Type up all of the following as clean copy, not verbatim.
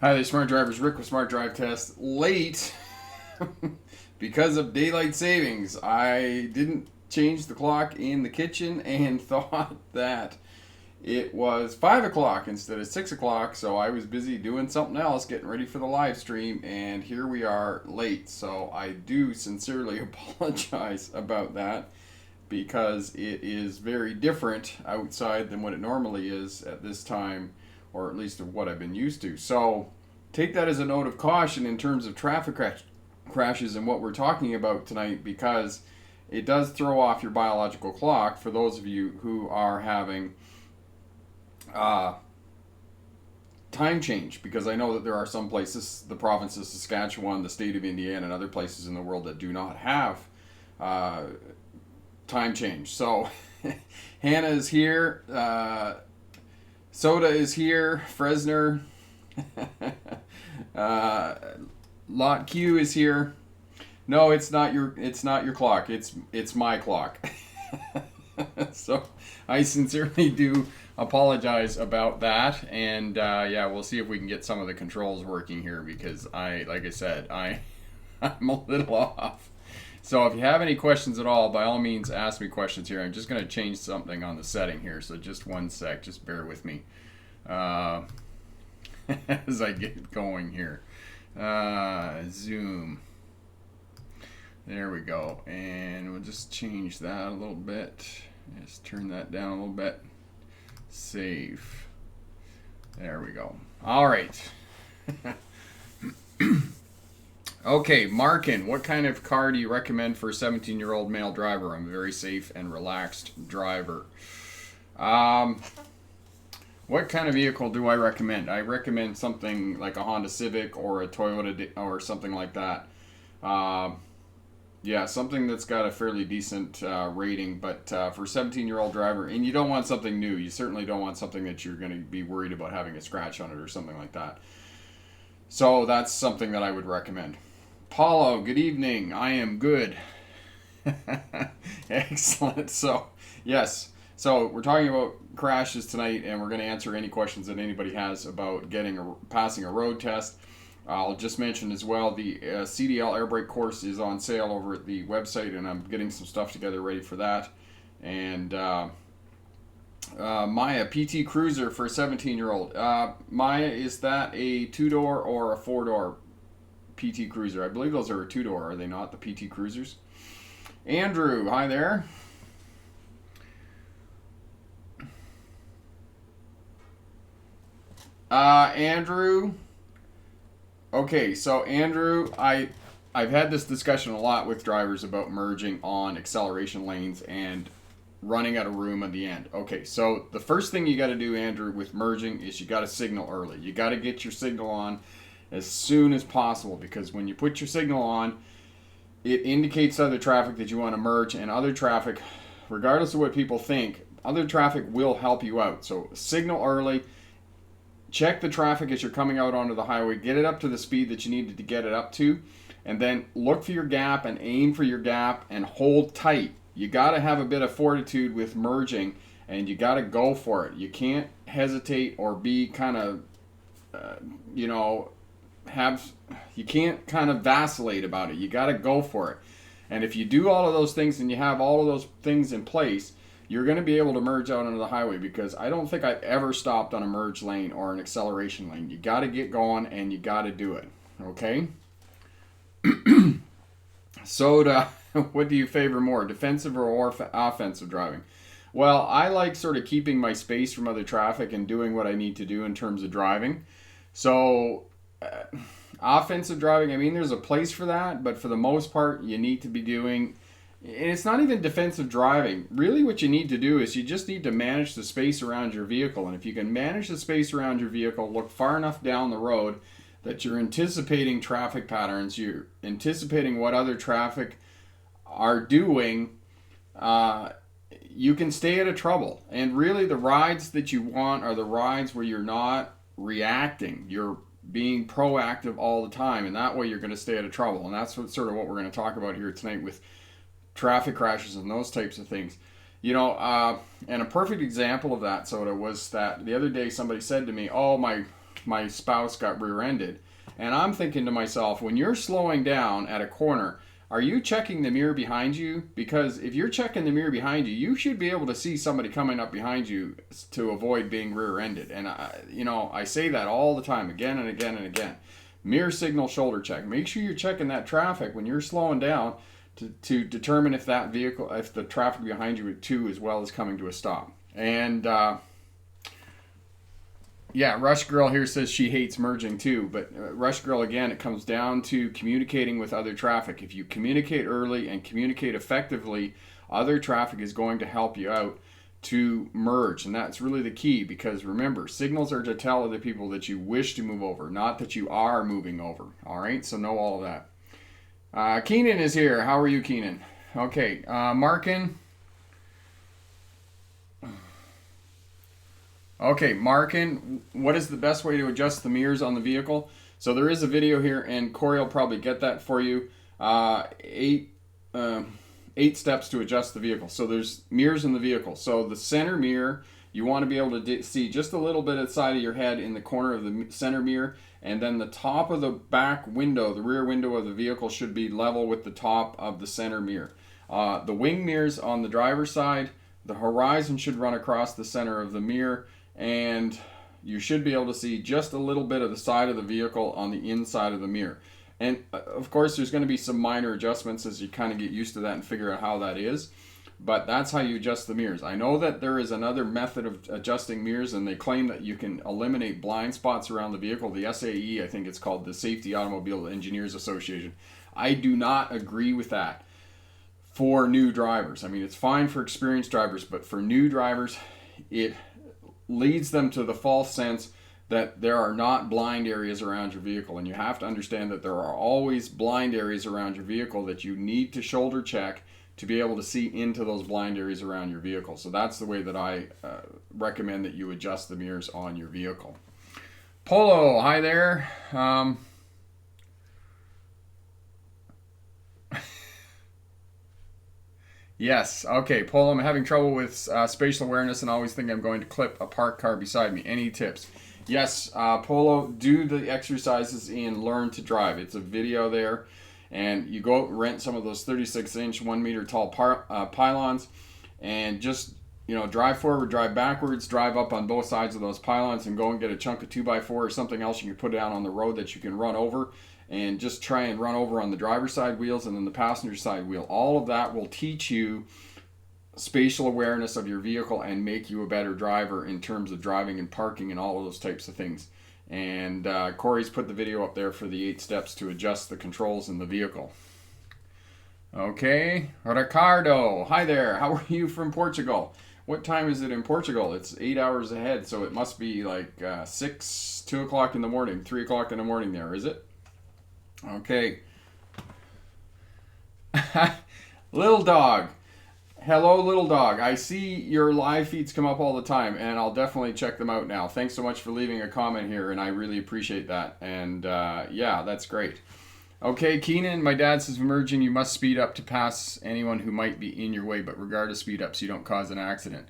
Hi there, Smart Drivers. Rick with Smart Drive Test. Late because of daylight savings. I didn't change the clock in the kitchen and thought that it was 5 o'clock instead of 6 o'clock, so I was busy doing something else, getting ready for the live stream, and here we are late. So I do sincerely apologize about that because it is very different outside than what it normally is at this time, or at least of what I've been used to. So take that as a note of caution in terms of crashes and what we're talking about tonight, because it does throw off your biological clock for those of you who are having uh, time change. Because I know that there are some places, the province of Saskatchewan, the state of Indiana, and other places in the world that do not have uh, time change. So Hannah is here, Soda is here, Fresner, uh, Lot Q is here. No, it's not your clock. It's my clock. So I sincerely do apologize about that, and yeah, we'll see if we can get some of the controls working here because like I said, I'm a little off. So if you have any questions at all, by all means, ask me questions here. I'm just going to change something on the setting here, so just one sec. Just bear with me uh, as I get going here. Zoom. There we go. And we'll just change that a little bit. Just turn that down a little bit. Save. There we go. All right. Okay, Markin, what kind of car do you recommend for a 17-year-old male driver? I'm a very safe and relaxed driver. What kind of vehicle do I recommend? I recommend something like a Honda Civic or a Toyota or something like that. Yeah, something that's got a fairly decent rating, but for a 17-year-old driver, and you don't want something new. You certainly don't want something that you're going to be worried about having a scratch on it or something like that. So that's something that I would recommend. Paulo, good evening. I am good. Excellent. So, yes. So, we're talking about crashes tonight, and we're going to answer any questions that anybody has about passing a road test. I'll just mention as well the CDL air brake course is on sale over at the website, and I'm getting some stuff together ready for that. And Maya, PT Cruiser for a 17-year-old. Maya, is that a two-door or a four-door PT Cruiser? I believe those are a two-door, are they not, the PT Cruisers? Andrew, hi there. Andrew. Okay, so Andrew, I've had this discussion a lot with drivers about merging on acceleration lanes and running out of room at the end. Okay, so the first thing you got to do, Andrew, with merging is you got to signal early. You got to get your signal on as soon as possible, because when you put your signal on, it indicates to other traffic that you want to merge, and other traffic, regardless of what people think, other traffic will help you out. So signal early. Check the traffic as you're coming out onto the highway. Get it up to the speed that you needed to get it up to, and then look for your gap and aim for your gap and hold tight. You got to have a bit of fortitude with merging, and you got to go for it. You can't hesitate or be kind of, you know, you can't kind of vacillate about it. You got to go for it. And if you do all of those things and you have all of those things in place, you're going to be able to merge out onto the highway, because I don't think I've ever stopped on a merge lane or an acceleration lane. You got to get going and you got to do it. Okay? Soda, what do you favor more, defensive or offensive driving? Well, I like sort of keeping my space from other traffic and doing what I need to do in terms of driving. So, offensive driving, I mean, there's a place for that, but for the most part, you need to be doing. And it's not even defensive driving. Really, what you need to do is you just need to manage the space around your vehicle. And if you can manage the space around your vehicle, look far enough down the road that you're anticipating traffic patterns, you're anticipating what other traffic are doing, you can stay out of trouble. And really, the rides that you want are the rides where you're not reacting. You're being proactive all the time, and that way you're going to stay out of trouble. And that's sort of what we're going to talk about here tonight with traffic crashes and those types of things. You know, and a perfect example of that, Soda, was that the other day somebody said to me, "Oh, my my spouse got rear-ended. And I'm thinking to myself, when you're slowing down at a corner, are you checking the mirror behind you? Because if you're checking the mirror behind you, you should be able to see somebody coming up behind you to avoid being rear-ended. And I say that all the time, again and again and again. Mirror signal shoulder check. Make sure you're checking that traffic when you're slowing down to determine if that vehicle, if the traffic behind you too as well is coming to a stop. And yeah, Rush Girl here says she hates merging too, but Rush Girl, again, it comes down to communicating with other traffic. If you communicate early and communicate effectively, other traffic is going to help you out to merge, and that's really the key, because remember, signals are to tell other people that you wish to move over, not that you are moving over. All right, so know all of that. Keenan is here. How are you, Keenan? Okay, Markin. Okay, Markin, what is the best way to adjust the mirrors on the vehicle? So there is a video here, and Corey will probably get that for you. 8 steps to adjust the vehicle. So there's mirrors in the vehicle. So the center mirror, you want to be able to see just a little bit of the side of your head in the corner of the center mirror, and then the top of the back window, the rear window of the vehicle, should be level with the top of the center mirror. The wing mirrors on the driver's side, the horizon should run across the center of the mirror, and you should be able to see just a little bit of the side of the vehicle on the inside of the mirror. And of course, there's going to be some minor adjustments as you kind of get used to that and figure out how that is. But that's how you adjust the mirrors. I know that there is another method of adjusting mirrors, and they claim that you can eliminate blind spots around the vehicle. The SAE, I think it's called, the Safety Automobile Engineers Association. I do not agree with that for new drivers. I mean, it's fine for experienced drivers, but for new drivers, it leads them to the false sense that there are not blind areas around your vehicle, and you have to understand that there are always blind areas around your vehicle that you need to shoulder check to be able to see into those blind areas around your vehicle. So that's the way that I recommend that you adjust the mirrors on your vehicle. Polo, hi there. Yes, okay, Polo, I'm having trouble with spatial awareness and always think I'm going to clip a parked car beside me. Any tips? Yes, Polo, do the exercises in Learn to Drive. It's a video there, and you go out and rent some of those 36-inch, 1-meter tall pylons, and just, drive forward, drive backwards, drive up on both sides of those pylons, and go and get a chunk of 2x4 or something else you can put down on the road that you can run over, and just try and run over on the driver's side wheels and then the passenger side wheel. All of that will teach you spatial awareness of your vehicle and make you a better driver in terms of driving and parking and all of those types of things. And Corey's put the video up there for the 8 steps to adjust the controls in the vehicle. Okay, Ricardo, hi there. How are you from Portugal? What time is it in Portugal? It's 8 hours ahead, so it must be like 2 o'clock in the morning, 3 o'clock in the morning there, is it? Okay. Little dog. Hello, little dog. I see your live feeds come up all the time, and I'll definitely check them out now. Thanks so much for leaving a comment here, and I really appreciate that. And yeah, that's great. Okay, Keenan, my dad says merging, you must speed up to pass anyone who might be in your way, but regardless, speed up so you don't cause an accident.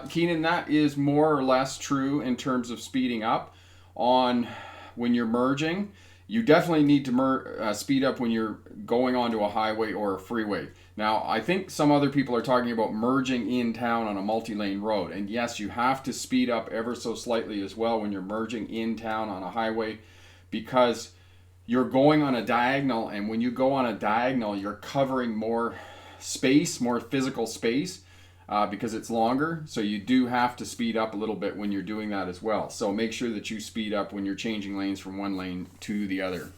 Keenan, that is more or less true in terms of speeding up on when you're merging. You definitely need to speed up when you're going onto a highway or a freeway. Now, I think some other people are talking about merging in town on a multi-lane road. And yes, you have to speed up ever so slightly as well when you're merging in town on a highway, because you're going on a diagonal, and when you go on a diagonal, you're covering more space, more physical space, because it's longer. So you do have to speed up a little bit when you're doing that as well. So make sure that you speed up when you're changing lanes from one lane to the other.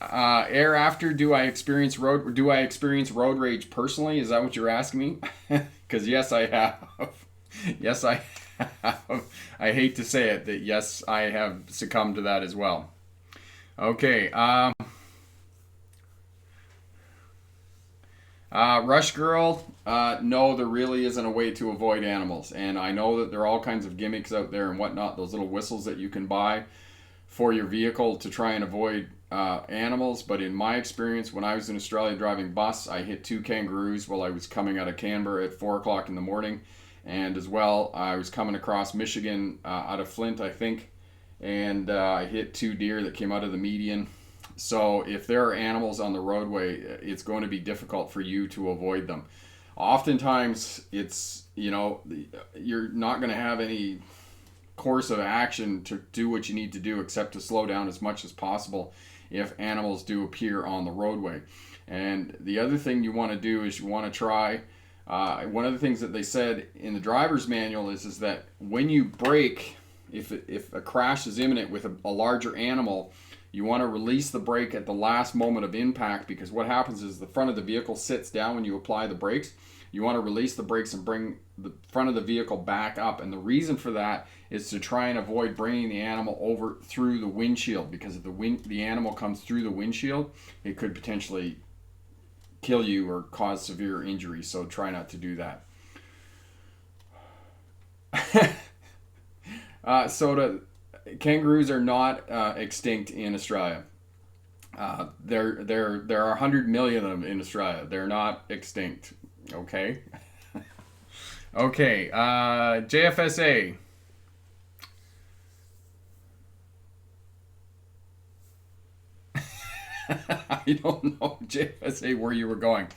Air after, do I experience road rage personally? Is that what you're asking me? Because yes, I have. Yes, I have. I hate to say it, that yes, I have succumbed to that as well. Okay. Rush Girl, no, there really isn't a way to avoid animals. And I know that there are all kinds of gimmicks out there and whatnot, those little whistles that you can buy for your vehicle to try and avoid animals. But in my experience, when I was in Australia driving bus, I hit 2 kangaroos while I was coming out of Canberra at 4 o'clock in the morning. And as well, I was coming across Michigan out of Flint, I think, and I hit 2 deer that came out of the median. So if there are animals on the roadway, it's going to be difficult for you to avoid them. Oftentimes, it's, you know, you're not going to have any course of action to do what you need to do except to slow down as much as possible if animals do appear on the roadway. And the other thing you want to do is you want to try, one of the things that they said in the driver's manual is that when you brake, if a crash is imminent with a larger animal, you want to release the brake at the last moment of impact, because what happens is the front of the vehicle sits down when you apply the brakes. You want to release the brakes and bring the front of the vehicle back up. And the reason for that is to try and avoid bringing the animal over through the windshield, because if the animal comes through the windshield, it could potentially kill you or cause severe injury. So try not to do that. Kangaroos are not extinct in Australia. There are 100 million of them in Australia. They're not extinct. Okay. Okay. JFSA. I don't know, JFSA, where you were going.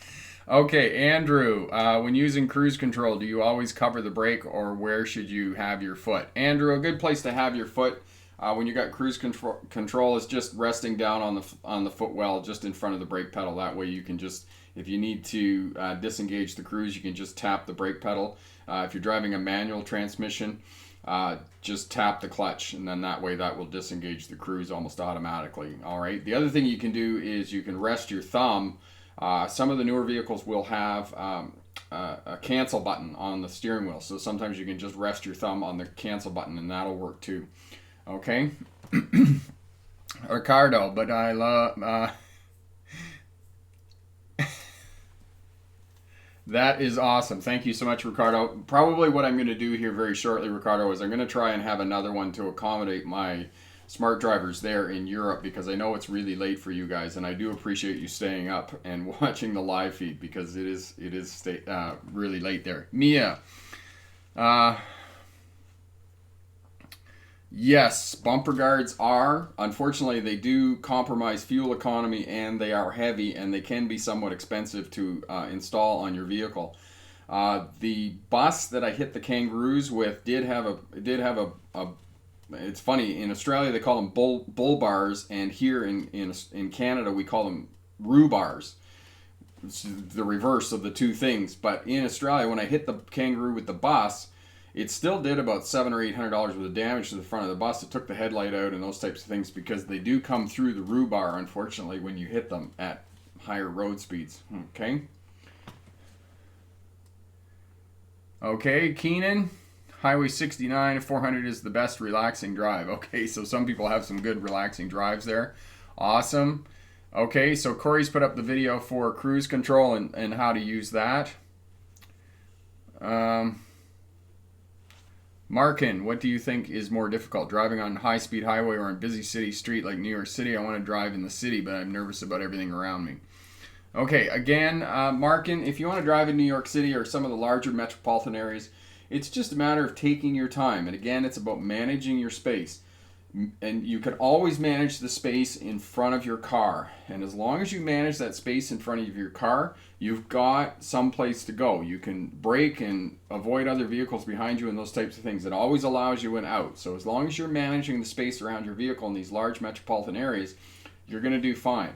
Okay, Andrew, when using cruise control, do you always cover the brake, or where should you have your foot? Andrew, a good place to have your foot when you got cruise control is just resting down on the footwell just in front of the brake pedal. That way you can just, if you need to disengage the cruise, you can just tap the brake pedal. If you're driving a manual transmission, just tap the clutch, and then that way that will disengage the cruise almost automatically. All right. The other thing you can do is you can rest your thumb. Some of the newer vehicles will have a cancel button on the steering wheel, so sometimes you can just rest your thumb on the cancel button, and that'll work too. Okay. Ricardo, but I love that is awesome. Thank you so much, Ricardo. Probably what I'm going to do here very shortly, Ricardo, is I'm going to try and have another one to accommodate my smart drivers there in Europe, because I know it's really late for you guys, and I do appreciate you staying up and watching the live feed, because it is really late there. Mia, yes, bumper guards are, unfortunately, they do compromise fuel economy, and they are heavy, and they can be somewhat expensive to install on your vehicle. The bus that I hit the Kangaroos with did have a it's funny, in Australia they call them Bullbars, and here in Canada we call them rhubars. It's the reverse of the two things. But in Australia, when I hit the Kangaroo with the bus, it still did about $700 or $800 worth of damage to the front of the bus. It took the headlight out and those types of things, because they do come through the rhubar, unfortunately, when you hit them at higher road speeds. Okay. Okay, Keenan. Highway 69 400 is the best relaxing drive. Okay, so some people have some good relaxing drives there. Awesome. Okay, so Corey's put up the video for cruise control and how to use that. Markin, what do you think is more difficult, driving on high-speed highway or on busy city street like New York City? I want to drive in the city, but I'm nervous about everything around me. Okay, again, Markin, if you want to drive in New York City or some of the larger metropolitan areas, it's just a matter of taking your time. And again, it's about managing your space. And you can always manage the space in front of your car. And as long as you manage that space in front of your car, you've got some place to go. You can brake and avoid other vehicles behind you and those types of things. It always allows you an out. So as long as you're managing the space around your vehicle in these large metropolitan areas, you're going to do fine.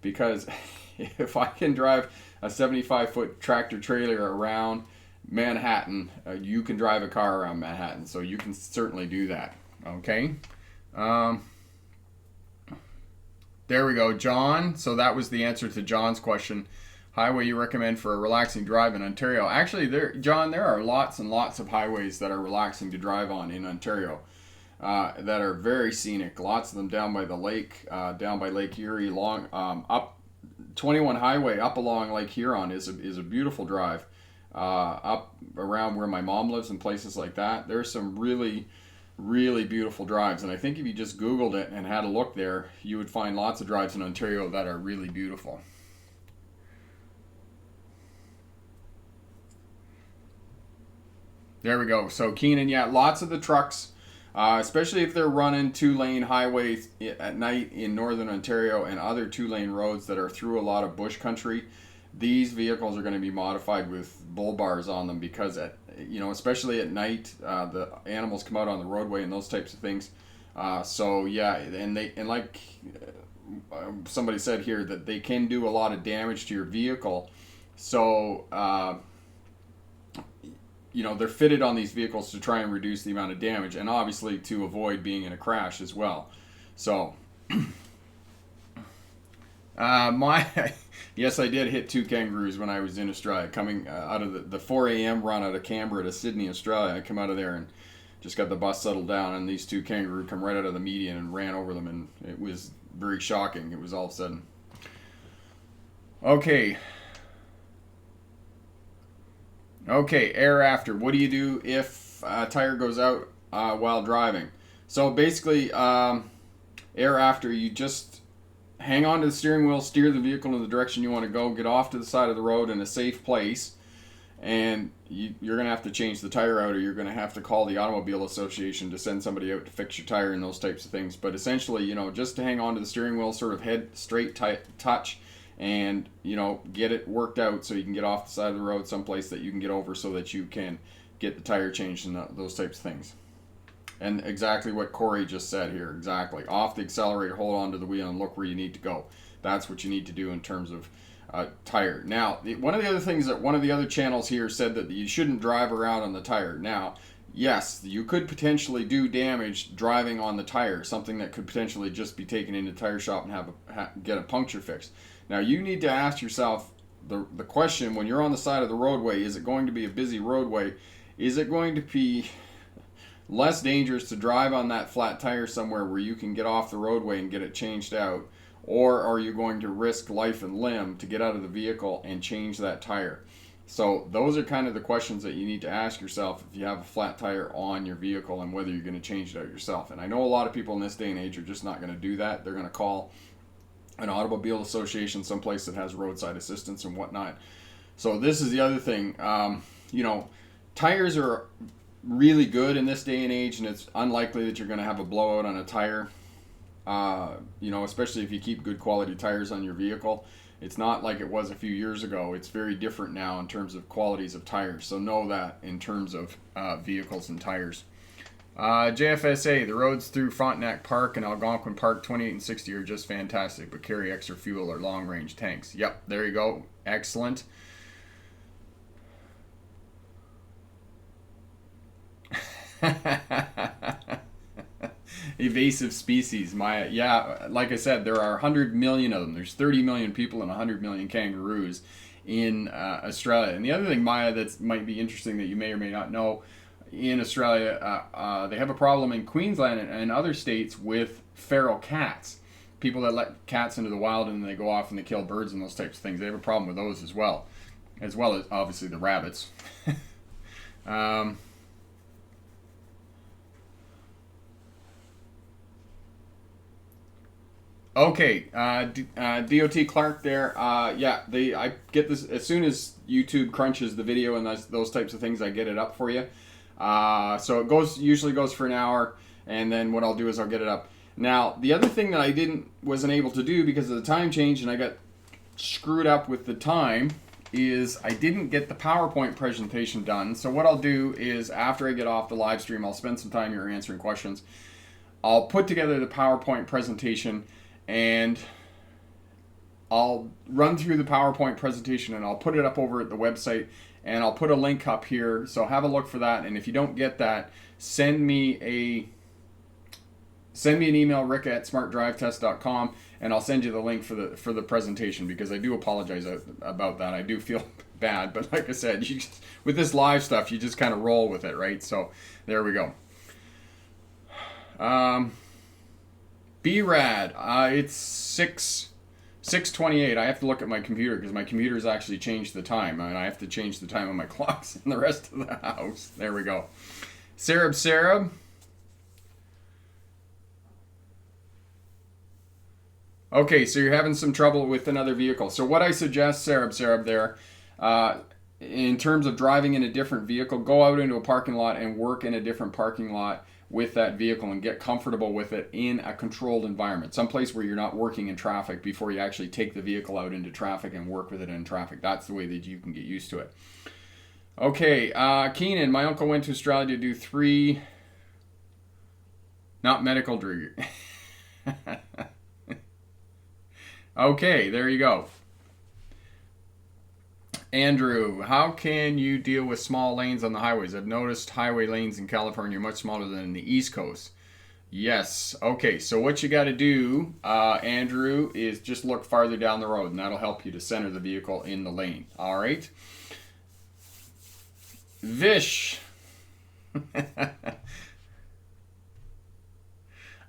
Because if I can drive a 75-foot tractor trailer around Manhattan, you can drive a car around Manhattan, so you can certainly do that. Okay. There we go, John. So that was the answer to John's question. Highway you recommend for a relaxing drive in Ontario? Actually, John, there are lots and lots of highways that are relaxing to drive on in Ontario, that are very scenic. Lots of them down by the lake, down by Lake Erie, up 21 Highway up along Lake Huron is a beautiful drive. Up around where my mom lives and places like that, there's some really, really beautiful drives. And I think if you just Googled it and had a look there, you would find lots of drives in Ontario that are really beautiful. There we go. So Keenan, yeah, lots of the trucks especially if they're running 2-lane highways at night in northern Ontario and other 2-lane roads that are through a lot of bush country. These vehicles are going to be modified with bull bars on them because, especially at night, the animals come out on the roadway and those types of things. So yeah, and like somebody said here, that they can do a lot of damage to your vehicle. So they're fitted on these vehicles to try and reduce the amount of damage, and obviously to avoid being in a crash as well. So yes, I did hit 2 kangaroos when I was in Australia, coming out of the 4 a.m. run out of Canberra to Sydney, Australia. I come out of there and just got the bus settled down, and these 2 kangaroo come right out of the median and ran over them, and it was very shocking. It was all of a sudden. Okay, air after. What do you do if a tire goes out while driving? So basically, air after, you just hang on to the steering wheel, steer the vehicle in the direction you want to go, get off to the side of the road in a safe place, and you're going to have to change the tire out, or you're going to have to call the Automobile Association to send somebody out to fix your tire and those types of things. But essentially, just to hang on to the steering wheel, sort of head straight touch, and get it worked out so you can get off the side of the road someplace that you can get over, so that you can get the tire changed and those types of things. And exactly what Corey just said here, exactly. Off the accelerator, hold on to the wheel, and look where you need to go. That's what you need to do in terms of tire. Now, one of the other things that one of the other channels here said, that you shouldn't drive around on the tire. Now, yes, you could potentially do damage driving on the tire, something that could potentially just be taken into the tire shop and get a puncture fixed. Now, you need to ask yourself the question, when you're on the side of the roadway, is it going to be a busy roadway? Is it going to be less dangerous to drive on that flat tire somewhere where you can get off the roadway and get it changed out? Or are you going to risk life and limb to get out of the vehicle and change that tire? So those are kind of the questions that you need to ask yourself if you have a flat tire on your vehicle, and whether you're going to change it out yourself. And I know a lot of people in this day and age are just not going to do that. They're going to call an automobile association, someplace that has roadside assistance and whatnot. So this is the other thing. Tires are really good in this day and age, and it's unlikely that you're going to have a blowout on a tire. Especially if you keep good quality tires on your vehicle. It's not like it was a few years ago. It's very different now in terms of qualities of tires. So know that in terms of vehicles and tires. JFSA, the roads through Frontenac Park and Algonquin Park 28 and 60 are just fantastic, but carry extra fuel or long range tanks. Yep, there you go. Excellent. Evasive species, Maya. Yeah, like I said, there are 100 million of them. There's 30 million people and 100 million kangaroos in Australia. And the other thing, Maya, that might be interesting that you may or may not know, in Australia, they have a problem in Queensland and other states with feral cats. People that let cats into the wild and they go off and they kill birds and those types of things. They have a problem with those as well as obviously the rabbits. Okay, VOT Clark there. I get this as soon as YouTube crunches the video and those types of things. I get it up for you. So it usually goes for an hour, and then what I'll do is I'll get it up. Now, the other thing that I wasn't able to do because of the time change, and I got screwed up with the time, is I didn't get the PowerPoint presentation done. So what I'll do is, after I get off the live stream, I'll spend some time here answering questions. I'll put together the PowerPoint presentation, and I'll run through the PowerPoint presentation, and I'll put it up over at the website, and I'll put a link up here. So have a look for that. And if you don't get that, send me an email, rick@smartdrivetest.com, and I'll send you the link for the presentation, because I do apologize about that. I do feel bad, but like I said, with this live stuff, you just kind of roll with it, right? So there we go. BRAD, it's 6:28. I have to look at my computer because my computer's actually changed the time, and I have to change the time on my clocks in the rest of the house. There we go. Sarab. Okay, so you're having some trouble with another vehicle. So what I suggest, Sarab there, in terms of driving in a different vehicle, go out into a parking lot and work in a different parking lot with that vehicle and get comfortable with it in a controlled environment, someplace where you're not working in traffic before you actually take the vehicle out into traffic and work with it in traffic. That's the way that you can get used to it. Okay, Keenan, my uncle went to Australia to do 3, not medical degree. Okay, there you go. Andrew, how can you deal with small lanes on the highways? I've noticed highway lanes in California are much smaller than in the East Coast. Yes. Okay, so what you got to do, Andrew, is just look farther down the road, and that'll help you to center the vehicle in the lane. All right? Vish.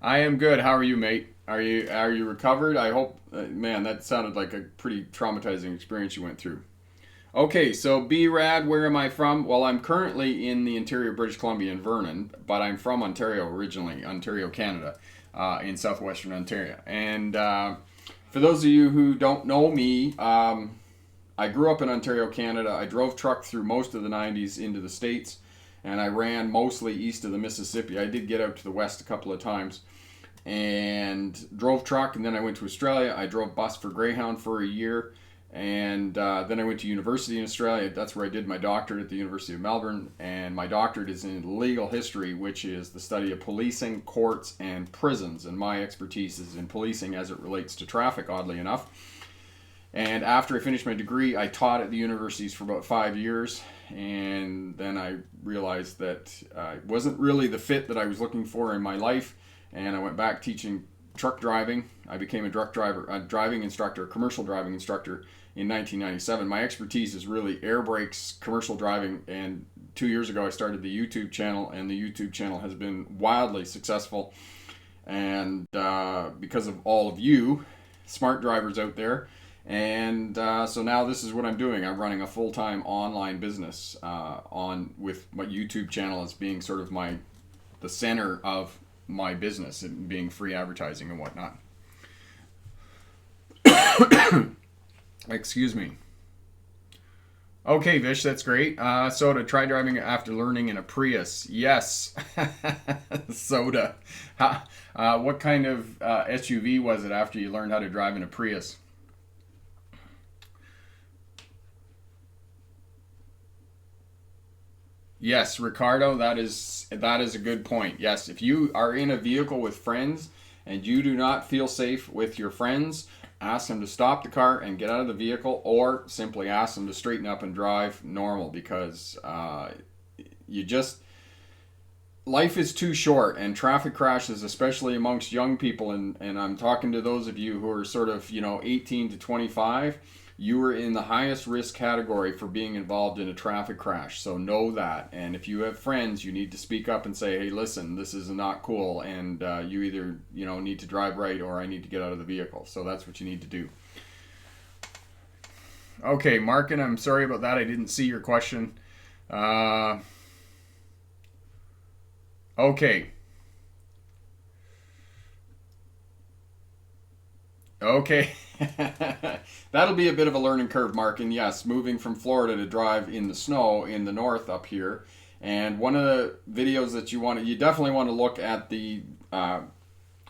I am good. How are you, mate? Are you recovered? I hope. Man, that sounded like a pretty traumatizing experience you went through. Okay, so B-Rad, where am I from? Well, I'm currently in the interior of British Columbia in Vernon, but I'm from Ontario originally, Ontario, Canada, in southwestern Ontario. And for those of you who don't know me, I grew up in Ontario, Canada. I drove truck through most of the 90s into the States, and I ran mostly east of the Mississippi. I did get out to the west a couple of times and drove truck, and then I went to Australia. I drove bus for Greyhound for a year. And then I went to university in Australia. That's where I did my doctorate at the University of Melbourne. And my doctorate is in legal history, which is the study of policing, courts, and prisons. And my expertise is in policing as it relates to traffic, oddly enough. And after I finished my degree, I taught at the universities for about 5 years. And then I realized that it wasn't really the fit that I was looking for in my life. And I went back teaching truck driving. I became a driving instructor, a commercial driving instructor in 1997. My expertise is really air brakes, commercial driving, and 2 years ago I started the YouTube channel, and the YouTube channel has been wildly successful. And because of all of you, smart drivers out there, and so now this is what I'm doing. I'm running a full-time online business with my YouTube channel as being sort of the center of my business and being free advertising and whatnot. Excuse me. Okay, Vish, that's great. Soda, try driving after learning in a Prius. Yes. Soda. What kind of SUV was it after you learned how to drive in a Prius? Yes, Ricardo, that is a good point. Yes, if you are in a vehicle with friends and you do not feel safe with your friends, ask them to stop the car and get out of the vehicle, or simply ask them to straighten up and drive normal, because life is too short, and traffic crashes, especially amongst young people, and I'm talking to those of you who are sort of 18 to 25. You are in the highest risk category for being involved in a traffic crash. So know that. And if you have friends, you need to speak up and say, hey, listen, this is not cool. And you either, need to drive right, or I need to get out of the vehicle. So that's what you need to do. Okay, Markin, I'm sorry about that. I didn't see your question. Okay. Okay. That'll be a bit of a learning curve, Mark. And yes, moving from Florida to drive in the snow in the north up here. And one of the videos that you definitely want to look at the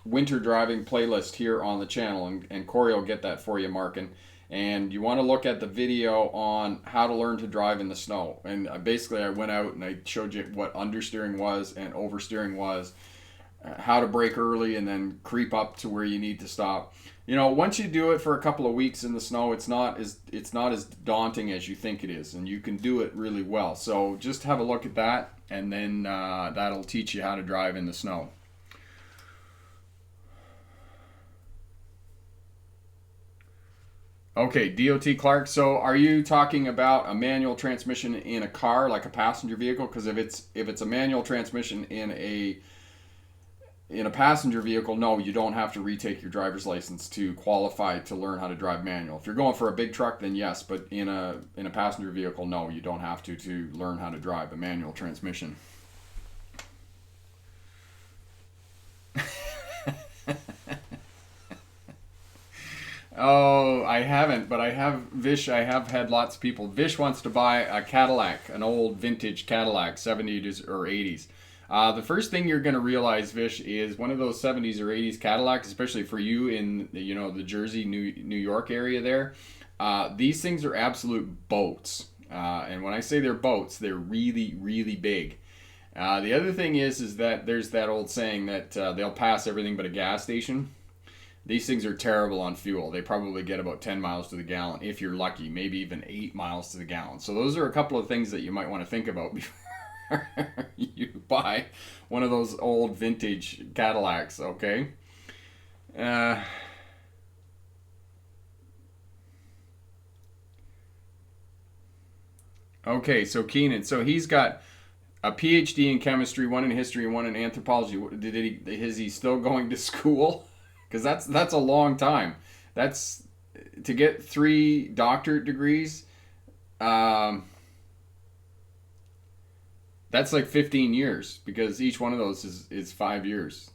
winter driving playlist here on the channel. And Corey will get that for you, Markin. And you want to look at the video on how to learn to drive in the snow. And basically I went out and I showed you what understeering was and oversteering was, how to brake early and then creep up to where you need to stop. Once you do it for a couple of weeks in the snow, it's not as daunting as you think it is, and you can do it really well. So just have a look at that, and then that'll teach you how to drive in the snow. Okay, VOT Clark. So are you talking about a manual transmission in a car, like a passenger vehicle? Because if it's a manual transmission in a passenger vehicle, no, you don't have to retake your driver's license to qualify to learn how to drive manual. If you're going for a big truck, then yes, but in a passenger vehicle, no, you don't have to learn how to drive a manual transmission. Oh, I haven't, but I have Vish. I have had lots of people. Vish wants to buy a Cadillac, an old vintage Cadillac, 70s or 80s. The first thing you're going to realize, Vish, is one of those 70s or 80s Cadillacs, especially for you in the Jersey, New York area there. These things are absolute boats, and when I say they're boats, they're really, really big. The other thing is that there's that old saying that they'll pass everything but a gas station. These things are terrible on fuel. They probably get about 10 miles to the gallon if you're lucky, maybe even 8 miles to the gallon. So those are a couple of things that you might want to think about before you buy one of those old vintage Cadillacs, okay? Okay, so Keenan, so he's got a PhD in chemistry, one in history, and one in anthropology. Is he still going to school? Because that's a long time. That's to get 3 doctorate degrees. Um, that's like 15 years because each one of those is 5 years.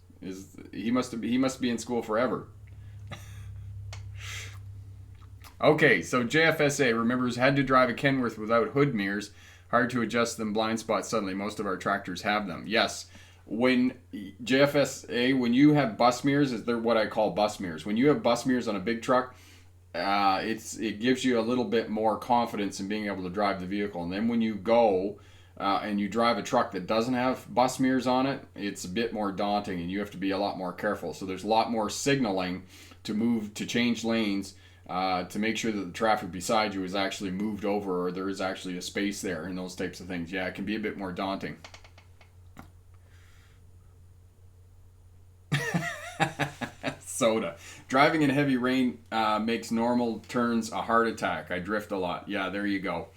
He must be in school forever. Okay, so JFSA remembers had to drive a Kenworth without hood mirrors. Hard to adjust them blind spots suddenly. Most of our tractors have them. Yes. When JFSA, when you have bus mirrors, they're what I call bus mirrors. When you have bus mirrors on a big truck, it gives you a little bit more confidence in being able to drive the vehicle. And then when you go and you drive a truck that doesn't have bus mirrors on it, it's a bit more daunting and you have to be a lot more careful. So there's a lot more signaling to change lanes, to make sure that the traffic beside you is actually moved over or there is actually a space there and those types of things. Yeah, it can be a bit more daunting. Soda. Driving in heavy rain makes normal turns a heart attack. I drift a lot. Yeah, there you go.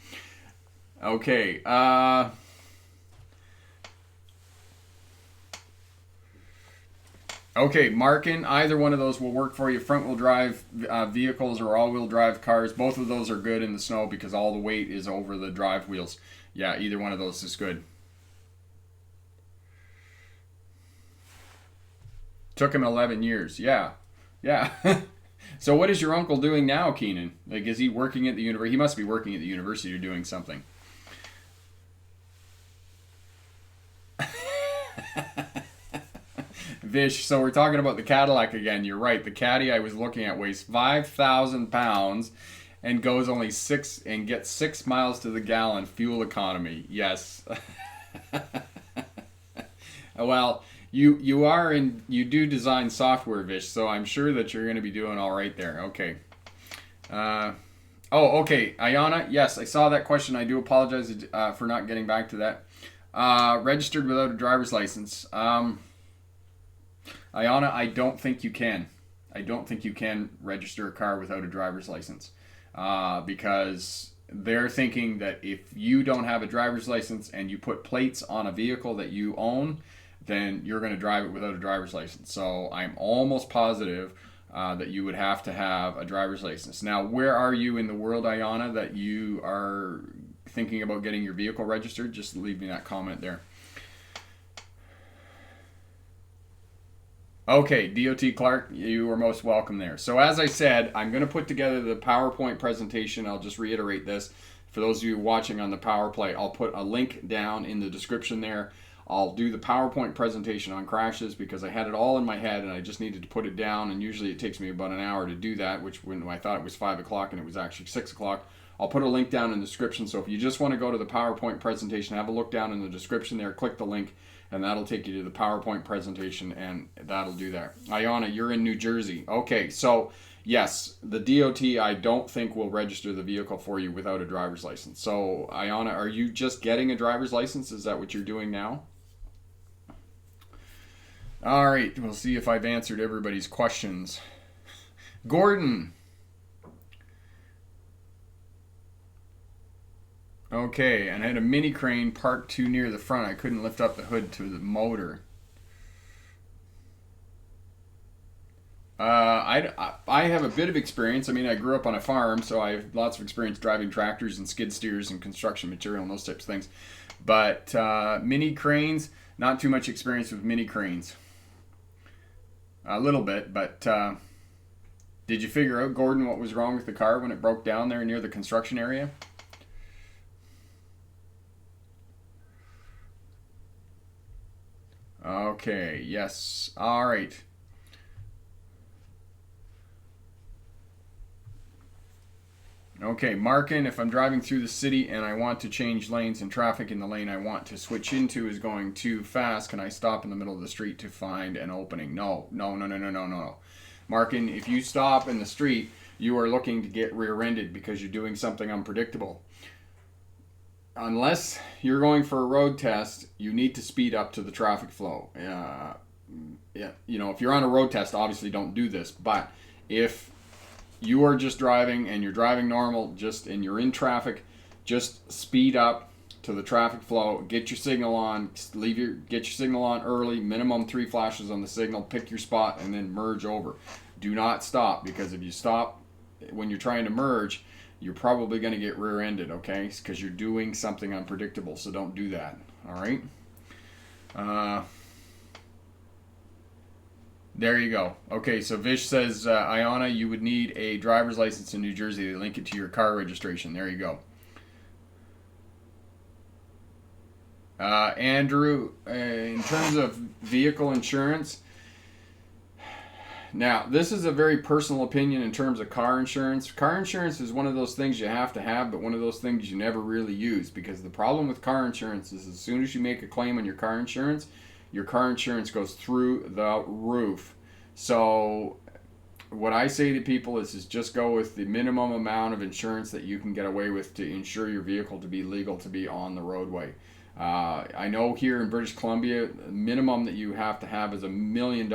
Okay. Okay, Markin, either one of those will work for you. Front wheel drive vehicles or all wheel drive cars. Both of those are good in the snow because all the weight is over the drive wheels. Yeah, either one of those is good. Took him 11 years. Yeah. Yeah. So what is your uncle doing now, Keenan? Like, is he working at the university? He must be working at the university or doing something. Vish, so we're talking about the Cadillac again. You're right. The Caddy I was looking at weighs 5,000 pounds and goes only 6 and gets 6 miles to the gallon fuel economy. Yes. Well, you do design software, Vish, so I'm sure that you're going to be doing all right there. Okay. Uh, okay. Ayana, yes, I saw that question. I do apologize for not getting back to that. Registered without a driver's license. Ayana, I don't think you can. I don't think you can register a car without a driver's license, because they're thinking that if you don't have a driver's license and you put plates on a vehicle that you own, then you're going to drive it without a driver's license. So I'm almost positive that you would have to have a driver's license. Now, where are you in the world, Ayana, that you are thinking about getting your vehicle registered? Just leave me that comment there. Okay, VOT Clark, you are most welcome there. So as I said, I'm going to put together the PowerPoint presentation. I'll just reiterate this. For those of you watching on the PowerPlay, I'll put a link down in the description there. I'll do the PowerPoint presentation on crashes because I had it all in my head and I just needed to put it down, and usually it takes me about an hour to do that, which when I thought it was 5 o'clock and it was actually 6 o'clock. I'll put a link down in the description, so if you just want to go to the PowerPoint presentation, have a look down in the description there, click the link, and that'll take you to the PowerPoint presentation, and that'll do that. Ayana, you're in New Jersey. Okay, so yes, the DOT I don't think will register the vehicle for you without a driver's license. So Ayana, are you just getting a driver's license? Is that what you're doing now? All right, we'll see if I've answered everybody's questions. Gordon. Okay, and I had a mini crane parked too near the front. I couldn't lift up the hood to the motor. I have a bit of experience. I mean, I grew up on a farm, so I have lots of experience driving tractors and skid steers and construction material and those types of things. But mini cranes, not too much experience with mini cranes. A little bit, but Did you figure out, Gordon, what was wrong with the car when it broke down there near the construction area? Okay, yes. All right. Okay, Markin, if I'm driving through the city and I want to change lanes and traffic in the lane I want to switch into is going too fast, can I stop in the middle of the street to find an opening? No. Markin, if you stop in the street, you are looking to get rear-ended because you're doing something unpredictable. Unless you're going for a road test, you need to speed up to the traffic flow. Yeah, if you're on a road test, obviously don't do this. But if you are just driving and you're driving normal, and you're in traffic, just speed up to the traffic flow. Get your signal on. Get your signal on early. Minimum 3 flashes on the signal. Pick your spot and then merge over. Do not stop, because if you stop when you're trying to merge, you're probably going to get rear-ended, okay? Because you're doing something unpredictable, so don't do that, all right? There you go. Okay, so Vish says, Ayana, you would need a driver's license in New Jersey to link it to your car registration. There you go. Andrew, in terms of vehicle insurance, now, this is a very personal opinion in terms of car insurance. Car insurance is one of those things you have to have, but one of those things you never really use, because the problem with car insurance is as soon as you make a claim on your car insurance goes through the roof. So what I say to people is just go with the minimum amount of insurance that you can get away with to insure your vehicle to be legal to be on the roadway. I know here in British Columbia, the minimum that you have to have is $1 million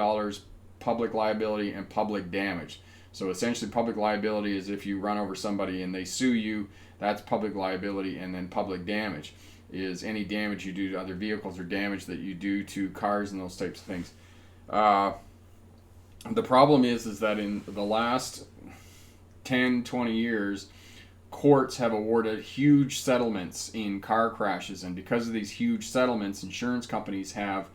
public liability and public damage. So essentially public liability is if you run over somebody and they sue you, that's public liability, and then public damage is any damage you do to other vehicles or damage that you do to cars and those types of things. The problem is that in the last 10, 20 years, courts have awarded huge settlements in car crashes, and because of these huge settlements, insurance companies have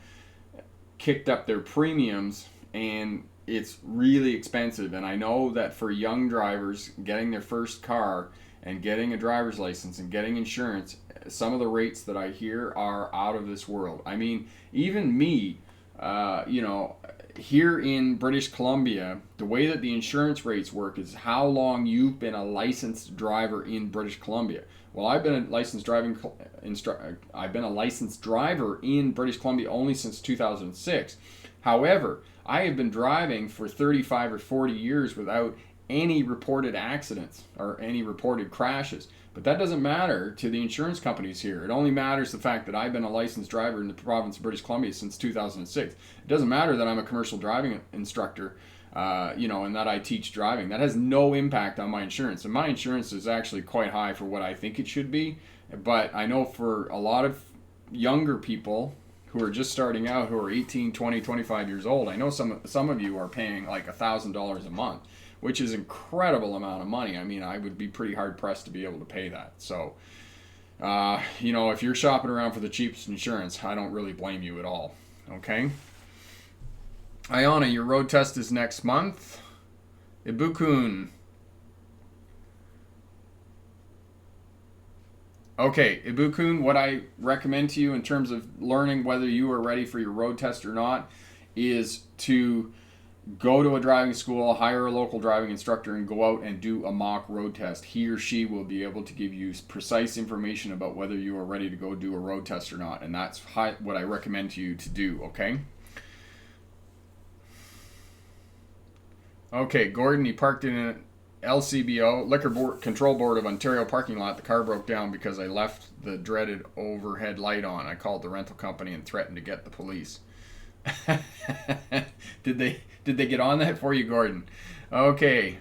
kicked up their premiums, and it's really expensive. And I know that for young drivers getting their first car and getting a driver's license and getting insurance, some of the rates that I hear are out of this world. I mean, even me, here in British Columbia, the way that the insurance rates work is how long you've been a licensed driver in British Columbia. Well, I've been a licensed driver in British Columbia only since 2006. However, I have been driving for 35 or 40 years without any reported accidents or any reported crashes. But that doesn't matter to the insurance companies here. It only matters the fact that I've been a licensed driver in the province of British Columbia since 2006. It doesn't matter that I'm a commercial driving instructor, and that I teach driving. That has no impact on my insurance. And my insurance is actually quite high for what I think it should be. But I know for a lot of younger people who are just starting out, who are 18, 20, 25 years old, I know some of you are paying like $1,000 a month, which is an incredible amount of money. I mean, I would be pretty hard-pressed to be able to pay that. So, if you're shopping around for the cheapest insurance, I don't really blame you at all. Okay? Ayana, your road test is next month. Ibukun. Okay, Ibukun, what I recommend to you in terms of learning whether you are ready for your road test or not is to go to a driving school, hire a local driving instructor, and go out and do a mock road test. He or she will be able to give you precise information about whether you are ready to go do a road test or not, and that's what I recommend to you to do, okay? Okay, Gordon, he parked in an LCBO, Liquor Control Board of Ontario parking lot. The car broke down because I left the dreaded overhead light on. I called the rental company and threatened to get the police. Did they get on that for you, Gordon? Okay.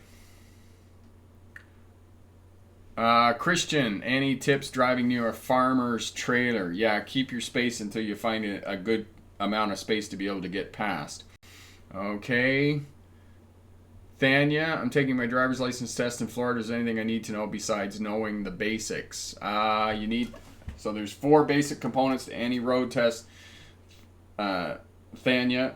Christian, any tips driving near a farmer's trailer? Yeah, keep your space until you find a good amount of space to be able to get past. Okay. Thania, I'm taking my driver's license test in Florida. Is there anything I need to know besides knowing the basics? So there's 4 basic components to any road test. Thania,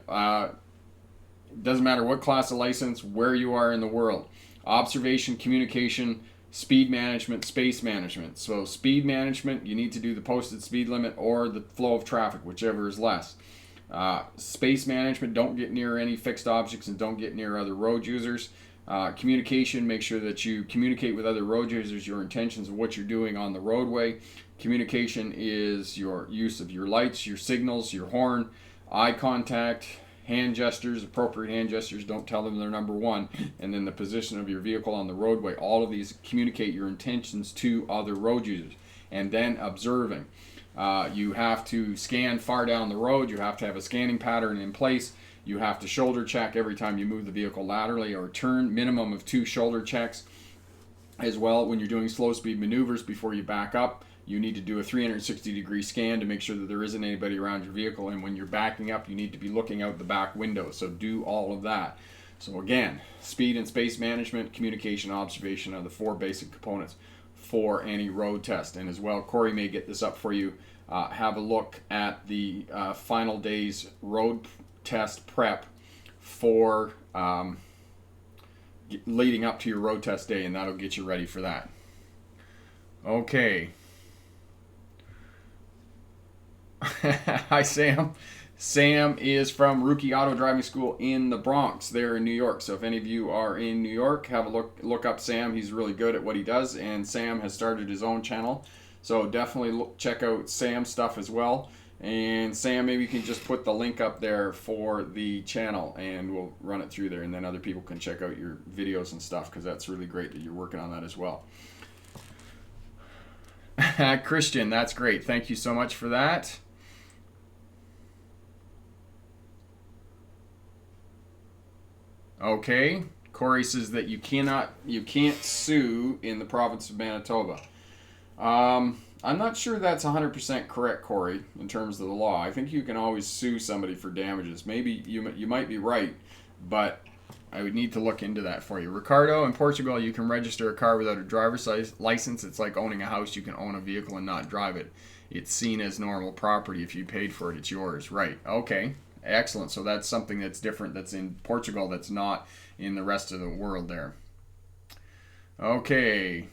It doesn't matter what class of license, where you are in the world. Observation, communication, speed management, space management. So speed management, you need to do the posted speed limit or the flow of traffic, whichever is less. Space management, don't get near any fixed objects and don't get near other road users. Communication, make sure that you communicate with other road users your intentions of what you're doing on the roadway. Communication is your use of your lights, your signals, your horn, eye contact, hand gestures, appropriate hand gestures, don't tell them they're number one, and then the position of your vehicle on the roadway. All of these communicate your intentions to other road users. And then observing. You have to scan far down the road, you have to have a scanning pattern in place, you have to shoulder check every time you move the vehicle laterally or turn, minimum of 2 shoulder checks. As well, when you're doing slow speed maneuvers before you back up, you need to do a 360-degree scan to make sure that there isn't anybody around your vehicle. And when you're backing up, you need to be looking out the back window. So do all of that. So again, speed and space management, communication, observation are the 4 basic components for any road test. And as well, Corey may get this up for you. Have a look at the final day's road test prep for leading up to your road test day, and that'll get you ready for that. Okay. Hi, Sam. Sam is from Rookie Auto Driving School in the Bronx there in New York. So if any of you are in New York, have a look up Sam. He's really good at what he does, and Sam has started his own channel. So definitely check out Sam's stuff as well. And Sam, maybe you can just put the link up there for the channel and we'll run it through there, and then other people can check out your videos and stuff, because that's really great that you're working on that as well. Christian, that's great. Thank you so much for that. Okay. Corey says that you can't sue in the province of Manitoba. I'm not sure that's 100% correct, Corey, in terms of the law. I think you can always sue somebody for damages. Maybe you might be right, but I would need to look into that for you. Ricardo, in Portugal, you can register a car without a driver's license. It's like owning a house. You can own a vehicle and not drive it. It's seen as normal property. If you paid for it, it's yours. Right. Okay. Excellent. So that's something that's different that's in Portugal that's not in the rest of the world there. Okay.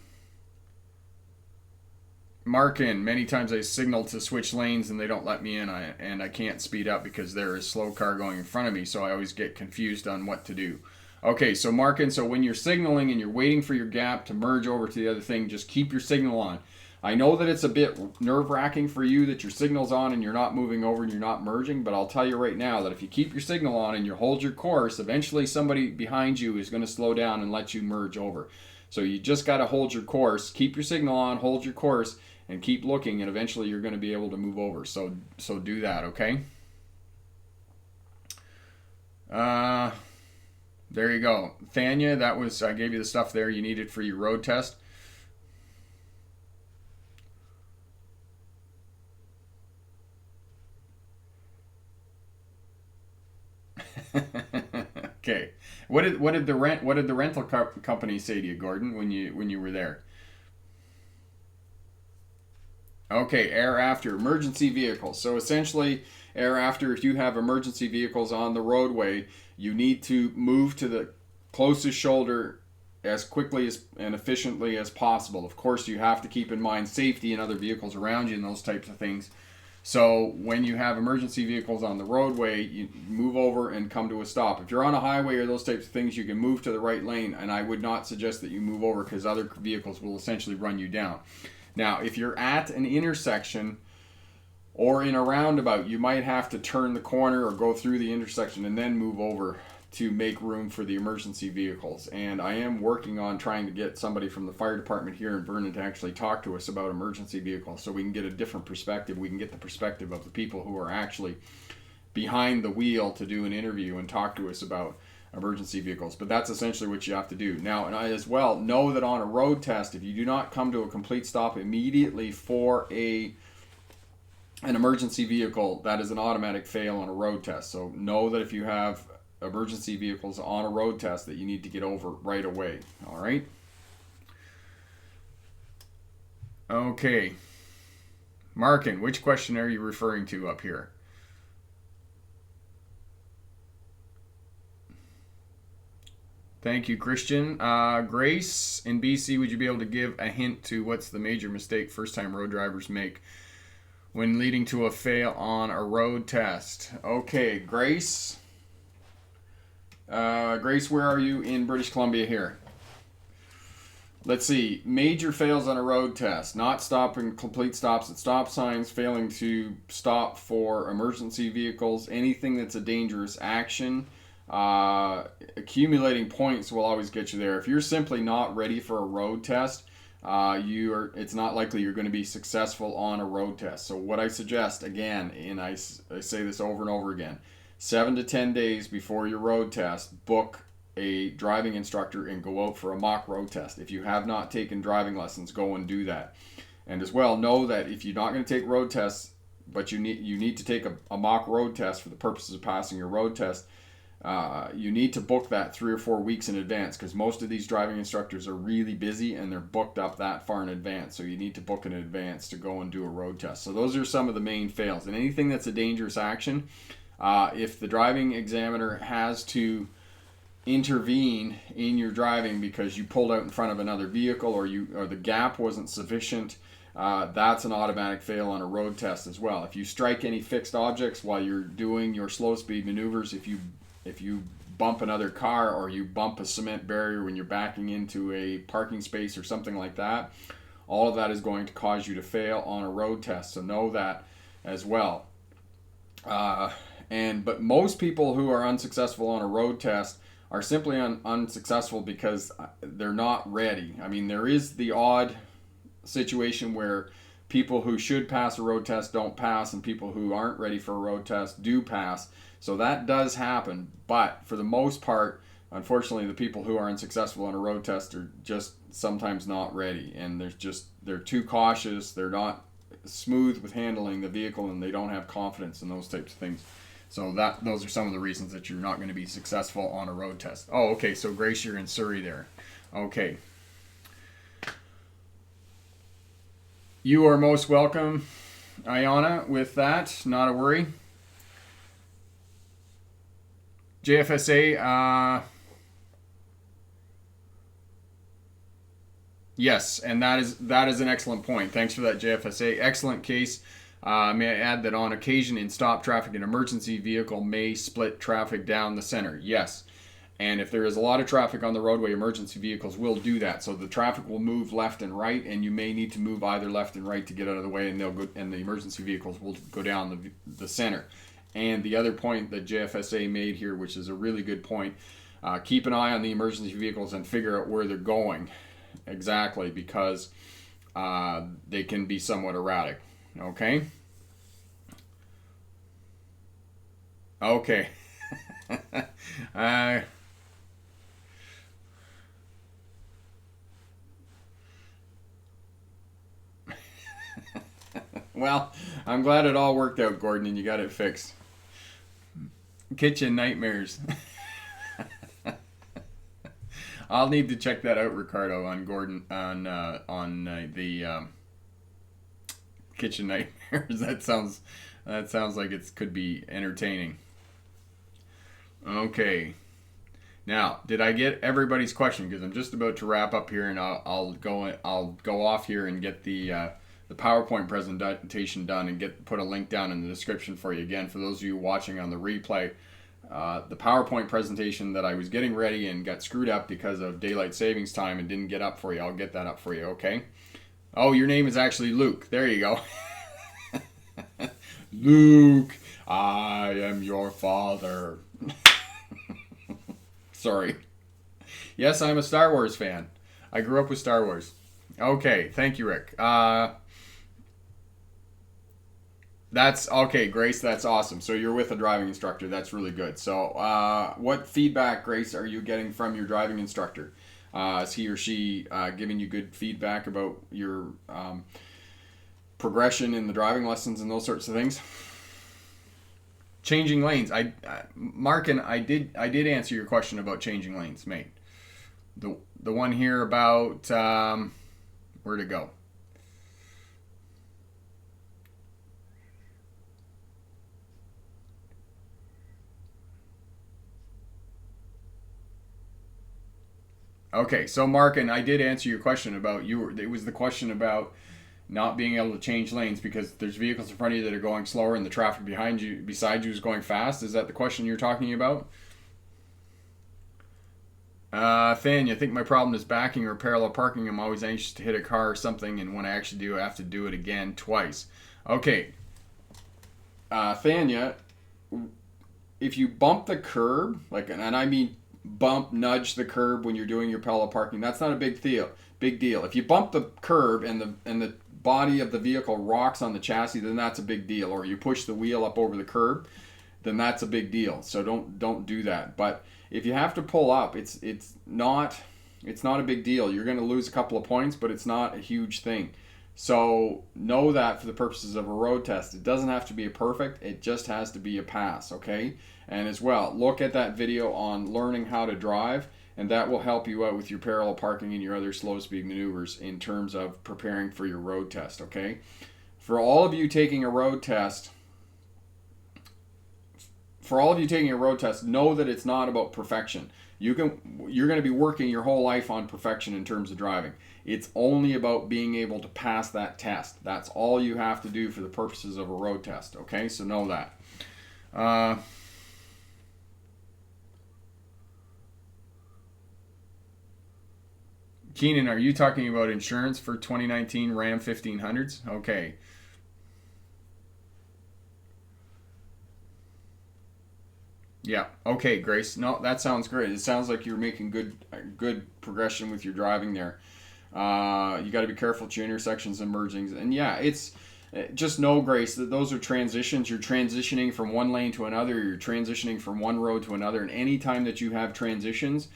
Markin, many times I signal to switch lanes and they don't let me in, and I can't speed up because there is a slow car going in front of me, so I always get confused on what to do. Okay, so Markin, so when you're signaling and you're waiting for your gap to merge over to the other thing, just keep your signal on. I know that it's a bit nerve-wracking for you that your signal's on and you're not moving over and you're not merging, but I'll tell you right now that if you keep your signal on and you hold your course, eventually somebody behind you is going to slow down and let you merge over. So you just got to hold your course, keep your signal on, hold your course, and keep looking, and eventually you're going to be able to move over. So do that, okay? There you go. Thania, I gave you the stuff there you needed for your road test. Okay. What did the rental company say to you, Gordon, when you were there? Okay, air after emergency vehicles. So essentially, air after, if you have emergency vehicles on the roadway, you need to move to the closest shoulder as quickly and efficiently as possible. Of course, you have to keep in mind safety and other vehicles around you and those types of things. So when you have emergency vehicles on the roadway, you move over and come to a stop. If you're on a highway or those types of things, you can move to the right lane, and I would not suggest that you move over because other vehicles will essentially run you down. Now, if you're at an intersection or in a roundabout, you might have to turn the corner or go through the intersection and then move over to make room for the emergency vehicles. And I am working on trying to get somebody from the fire department here in Vernon to actually talk to us about emergency vehicles so we can get a different perspective. We can get the perspective of the people who are actually behind the wheel to do an interview and talk to us about emergency vehicles. But that's essentially what you have to do. Now, and I as well know that on a road test, if you do not come to a complete stop immediately for an emergency vehicle, that is an automatic fail on a road test. So know that if you have emergency vehicles on a road test that you need to get over right away. All right? Okay. Markin, which question are you referring to up here? Thank you, Christian. Grace in BC, would you be able to give a hint to what's the major mistake first-time road drivers make when leading to a fail on a road test? Okay, Grace. Grace, where are you in British Columbia here? Let's see. Major fails on a road test. Not stopping complete stops at stop signs, failing to stop for emergency vehicles, anything that's a dangerous action. Accumulating points will always get you there. If you're simply not ready for a road test, it's not likely you're going to be successful on a road test. So what I suggest, again, and I say this over and over again, 7 to 10 days before your road test, book a driving instructor and go out for a mock road test. If you have not taken driving lessons, go and do that. And as well, know that if you're not going to take road tests, but you need to take a mock road test for the purposes of passing your road test, you need to book that 3 or 4 weeks in advance, because most of these driving instructors are really busy and they're booked up that far in advance. So you need to book in advance to go and do a road test. So those are some of the main fails. And anything that's a dangerous action, if the driving examiner has to intervene in your driving because you pulled out in front of another vehicle or the gap wasn't sufficient, that's an automatic fail on a road test as well. If you strike any fixed objects while you're doing your slow speed maneuvers, if you bump another car or you bump a cement barrier when you're backing into a parking space or something like that, all of that is going to cause you to fail on a road test. So know that as well. But most people who are unsuccessful on a road test are simply unsuccessful because they're not ready. I mean, there is the odd situation where people who should pass a road test don't pass, and people who aren't ready for a road test do pass. So that does happen, but for the most part, unfortunately, the people who are unsuccessful on a road test are just sometimes not ready, and they're too cautious, they're not smooth with handling the vehicle, and they don't have confidence in those types of things. So those are some of the reasons that you're not going to be successful on a road test. Oh, okay, so Grace, you're in Surrey there. Okay. You are most welcome, Ayana, with that. Not a worry. JFSA, yes, and that is an excellent point. Thanks for that, JFSA. Excellent case. May I add that on occasion in stop traffic, an emergency vehicle may split traffic down the center. Yes. And if there is a lot of traffic on the roadway, emergency vehicles will do that. So the traffic will move left and right, and you may need to move either left and right to get out of the way, and the emergency vehicles will go down the center. And the other point that JFSA made here, which is a really good point, keep an eye on the emergency vehicles and figure out where they're going exactly, because they can be somewhat erratic. Okay? Okay. Well, I'm glad it all worked out, Gordon, and you got it fixed. Kitchen nightmares. I'll need to check that out, Ricardo, on Gordon on the kitchen nightmares. That sounds like it could be entertaining. Okay. Now, did I get everybody's question? Because I'm just about to wrap up here, and I'll go off here and get the PowerPoint presentation done and put a link down in the description for you. Again, for those of you watching on the replay, the PowerPoint presentation that I was getting ready and got screwed up because of daylight savings time and didn't get up for you. I'll get that up for you, okay? Oh, your name is actually Luke. There you go. Luke, I am your father. Sorry. Yes, I'm a Star Wars fan. I grew up with Star Wars. Okay, thank you, Rick. That's okay, Grace. That's awesome. So you're with a driving instructor. That's really good. So, what feedback, Grace, are you getting from your driving instructor? Is he or she giving you good feedback about your progression in the driving lessons and those sorts of things? Changing lanes. Markin, I did answer your question about changing lanes, mate. The one here about where'd it go? Okay, so Mark, and I did answer your question about it was the question about not being able to change lanes because there's vehicles in front of you that are going slower and the traffic beside you is going fast. Is that the question you're talking about? Thanya, I think my problem is backing or parallel parking. I'm always anxious to hit a car or something, and when I actually do, I have to do it again twice. Okay, Thanya, if you bump the curb, like, and I mean bump, nudge the curb when you're doing your parallel parking, that's not a big deal. Big deal. If you bump the curb and the body of the vehicle rocks on the chassis, then that's a big deal. Or you push the wheel up over the curb, then that's a big deal. So don't do that. But if you have to pull up, it's not a big deal. You're going to lose a couple of points, but it's not a huge thing. So know that for the purposes of a road test, it doesn't have to be a perfect, it just has to be a pass, okay? And as well, look at that video on learning how to drive, and that will help you out with your parallel parking and your other slow speed maneuvers in terms of preparing for your road test, okay? For all of you taking a road test, know that it's not about perfection. You're going to be working your whole life on perfection in terms of driving. It's only about being able to pass that test. That's all you have to do for the purposes of a road test. Okay, so know that. Keenan, are you talking about insurance for 2019 Ram 1500s? Okay. Yeah. Okay, Grace. No, that sounds great. It sounds like you're making good progression with your driving there. You got to be careful to your intersections and mergings. And yeah, it's just know, Grace, that those are transitions. You're transitioning from one lane to another. You're transitioning from one road to another. And any time that you have transitions,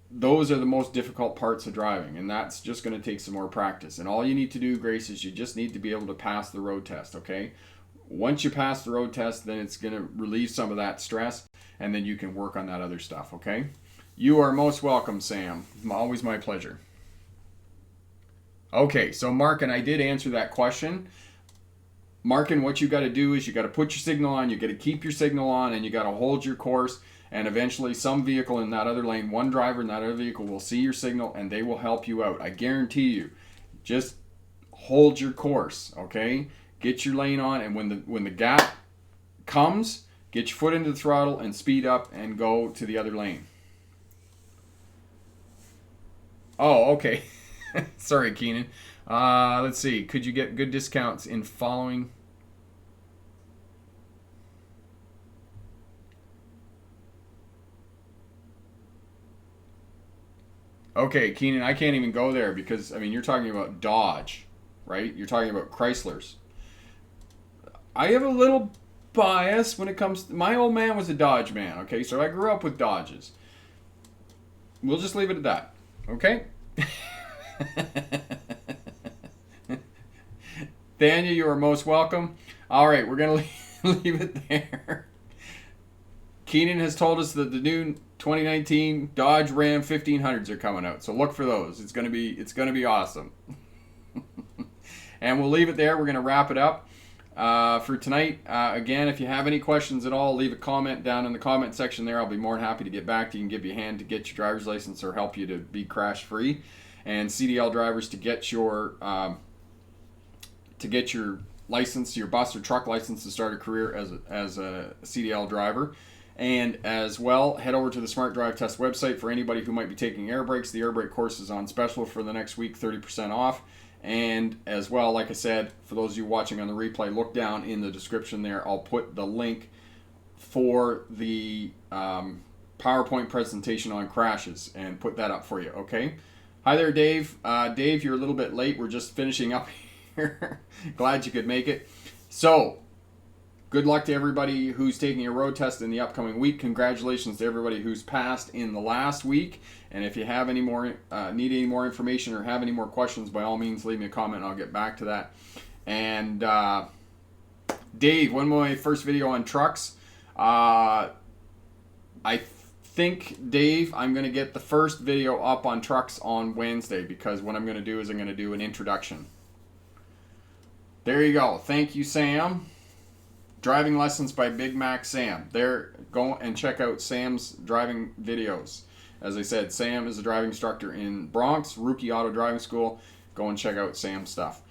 those are the most difficult parts of driving. And that's just going to take some more practice. And all you need to do, Grace, is you just need to be able to pass the road test, okay? Once you pass the road test, then it's going to relieve some of that stress. And then you can work on that other stuff, okay? You are most welcome, Sam. Always my pleasure. Okay, so Mark, and I did answer that question. Markin, what you got to do is you got to put your signal on, you got to keep your signal on, and you got to hold your course. And eventually, some vehicle in that other lane, one driver in that other vehicle will see your signal and they will help you out. I guarantee you. Just hold your course, okay? Get your lane on, and when the gap comes, get your foot into the throttle and speed up and go to the other lane. Oh, okay. Sorry, Keenan. Let's see. Could you get good discounts in following? Okay, Keenan, I can't even go there because, I mean, you're talking about Dodge, right? You're talking about Chryslers. I have a little bias when it comes to, my old man was a Dodge man, okay? So I grew up with Dodges. We'll just leave it at that, okay? Daniel, you are most welcome. All right, we're going to leave it there. Keenan has told us that the new 2019 Dodge Ram 1500s are coming out, so look for those. It's going to be awesome. And we'll leave it there. We're going to wrap it up for tonight. Again, if you have any questions at all, leave a comment down in the comment section there. I'll be more than happy to get back to you and give you a hand to get your driver's license or help you to be crash free. And CDL drivers to get your license, your bus or truck license to start a career as a CDL driver. And as well, head over to the Smart Drive Test website for anybody who might be taking air brakes. The air brake course is on special for the next week, 30% off. And as well, like I said, for those of you watching on the replay, look down in the description there. I'll put the link for the PowerPoint presentation on crashes and put that up for you, okay? Hi there, Dave. Dave, you're a little bit late. We're just finishing up here. Glad you could make it. So, good luck to everybody who's taking a road test in the upcoming week. Congratulations to everybody who's passed in the last week. And if you have any more, need any more information or have any more questions, by all means, leave me a comment and I'll get back to that. And Dave, one of my first video on trucks. I think, Dave, I'm going to get the first video up on trucks on Wednesday because what I'm going to do is I'm going to do an introduction. There you go. Thank you, Sam. Driving Lessons by Big Mac Sam. There, go and check out Sam's driving videos. As I said, Sam is a driving instructor in Bronx, Rookie Auto Driving School. Go and check out Sam's stuff.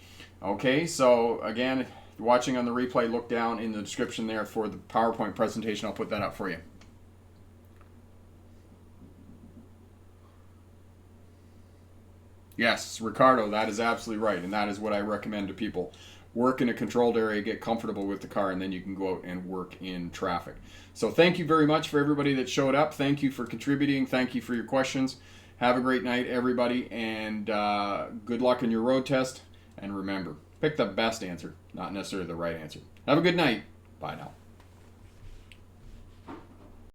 Okay, so again, watching on the replay, look down in the description there for the PowerPoint presentation. I'll put that up for you. Yes, Ricardo, that is absolutely right, and that is what I recommend to people. Work in a controlled area, get comfortable with the car, and then you can go out and work in traffic. So thank you very much for everybody that showed up. Thank you for contributing. Thank you for your questions. Have a great night, everybody, and good luck in your road test. And remember, pick the best answer, not necessarily the right answer. Have a good night. Bye now.